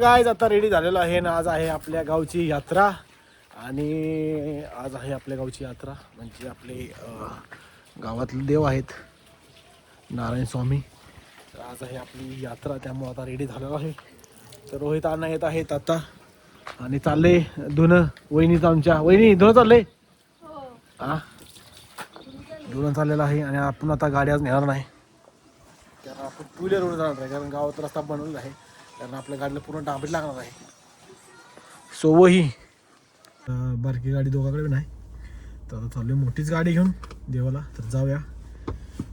Guys आता ready झालेलो आहे ना. आज आहे आपल्या गावची यात्रा आणि आज आहे आपल्या गावची यात्रा म्हणजे आपले गावातले देव आहेत नारायण स्वामी. तर आज आहे आपली यात्रा त्यामुळे आता रेडी झालेलो आहे. तर रोहित अण्णा येत आहेत आता आणि चालले धुणं. वहिनीचं आमच्या वहिनी धुणं चाललंय हा धुणं चाललेलं आहे. आणि आपण आता गाडी आज नेणार नाही कारण आपण टू व्हीलरवर जाणार आहे कारण गावात रस्ता बनवलेला आहे कारण आपल्या गाडीला पूर्ण डांबरी लागणार आहे. सो वही बारकी गाडी दोघांकडे नाही तर आता चालू मोठीच गाडी घेऊन देवाला. तर जाऊया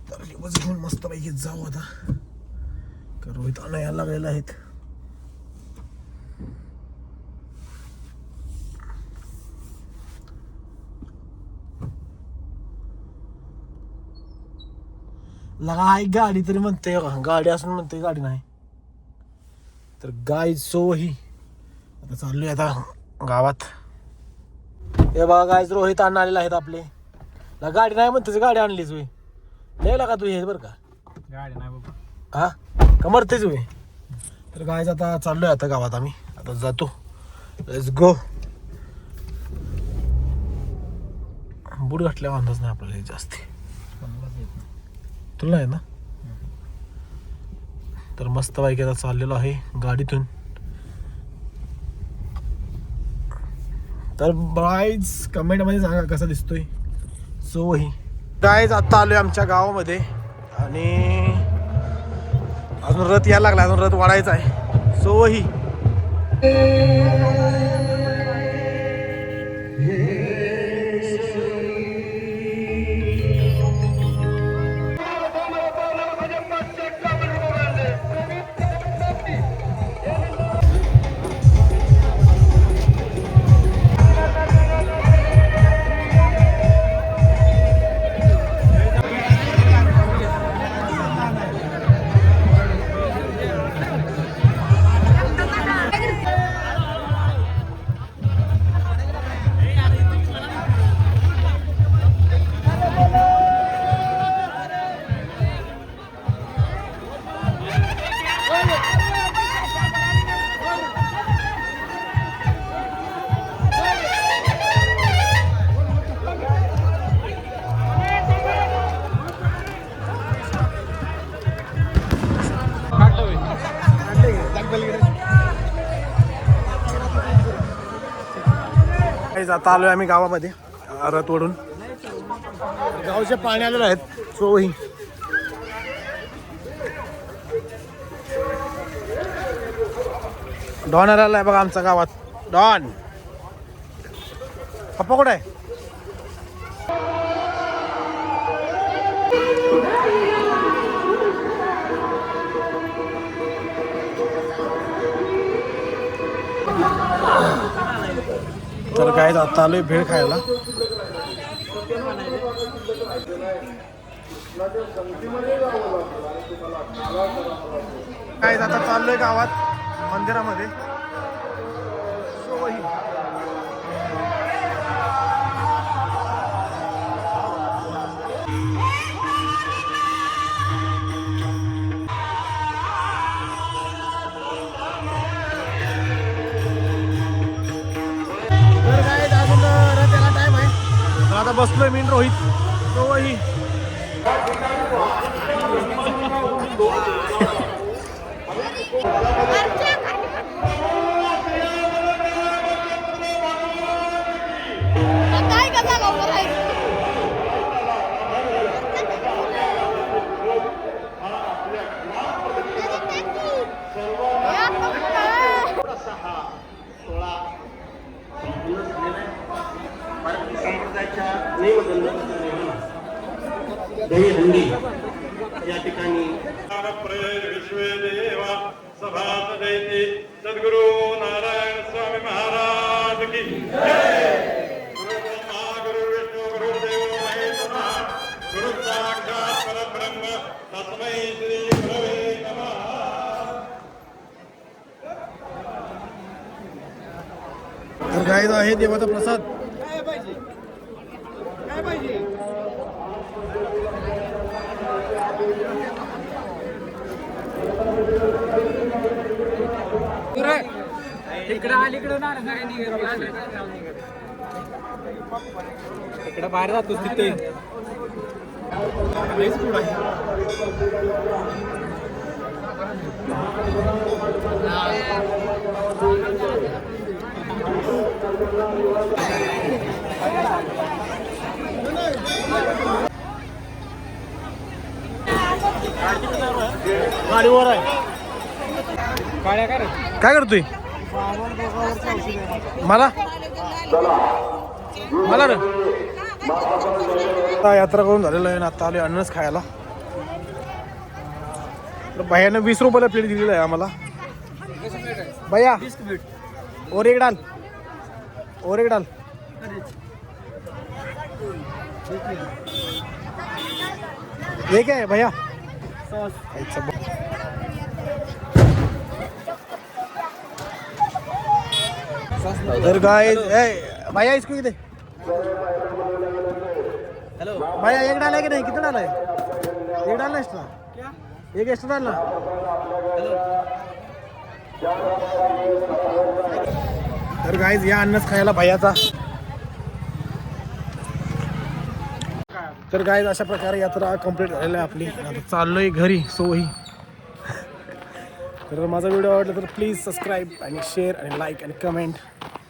तर बस घेऊन मस्तपैकी जाऊ आता कारण रोहित अण्णा यायला लागलेले आहेत. लगा एक गाडी तरी म्हणते गाडी असून म्हणते गाडी नाही. तर गाय सो ही आता चाललोय आता गावात. हे बघा गायच रोहित अण्णा आलेले आहेत आपले. गाडी नाही म्हणतेच गाडी आणलीच वे लिहिला का तू हे बरं का गाडी नाही बाबा हा का मरतेच वे. तर गायच आता चाललोय आता गावात आम्ही आता जातो. Let's go. बूट घातल्यावर अंदाज नाही आपल्याला जास्ती तुला आहे ना. तर मस्त बाईक आता चाललेलो आहे गाडीतून. तर गाईज कमेंटमध्ये सांगा कसा दिसतोय. सो ही गाईज आता आलोय आमच्या गावामध्ये आणि अजून रथ यायला लागला. अजून रथ वाढायचा आहे. सो ही आता आलोय आम्ही गावामध्ये रथ ओढून. गावचे पाणी आलेले आहेत. सो ही डॉन आलेला आहे बघा आमच्या गावात. डॉन पप्पा कुठे आहे. तर काय आता आलोय भेळ खायला. काय आता चाललोय गावात मंदिरामध्ये. आता बसलोय मी रोहित. तो ही दहीहंडी या ठिकाणी सद्गुरु नारायण स्वामी महाराज की जय. गुरु विष्णू गुरु देव महेश्वर गुरु साक्षात परब्रह्म तस्मै श्री गुरवे नमः. तर गाईज आहे देवाचा प्रसाद. Correct. इकडे बाहेर जातोस तिथे गाडीवर आहे. काय करतोय मला मला रे यात्रा करून झालेलं आहे ना. आता आले अननस खायला. तर भैयानं 20 रुपयाला प्लेट दिलेलं आहे आम्हाला. भैया और एक डाल ये क्या है भैया? इधर गाइस भैया इसको कितने? हेलो भैया एक डाला है कि नहीं? कितना डाला है? एक डालना एक्स्ट्रा? क्या एक एक्स्ट्रा डालना? तर गाइस या अन्नच खायला भैयाचा. तर गाइस अशा प्रकारे यात्रा कंप्लीट झालेली आहे आपली. आता चाललोय घरी सोही. तर माझा व्हिडिओ आवडला तर प्लीज सबस्क्राईब आणि शेअर आणि लाईक आणि कमेंट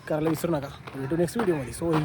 करायला विसरू नका. भेटू नेक्स्ट व्हिडिओमध्ये. सोही.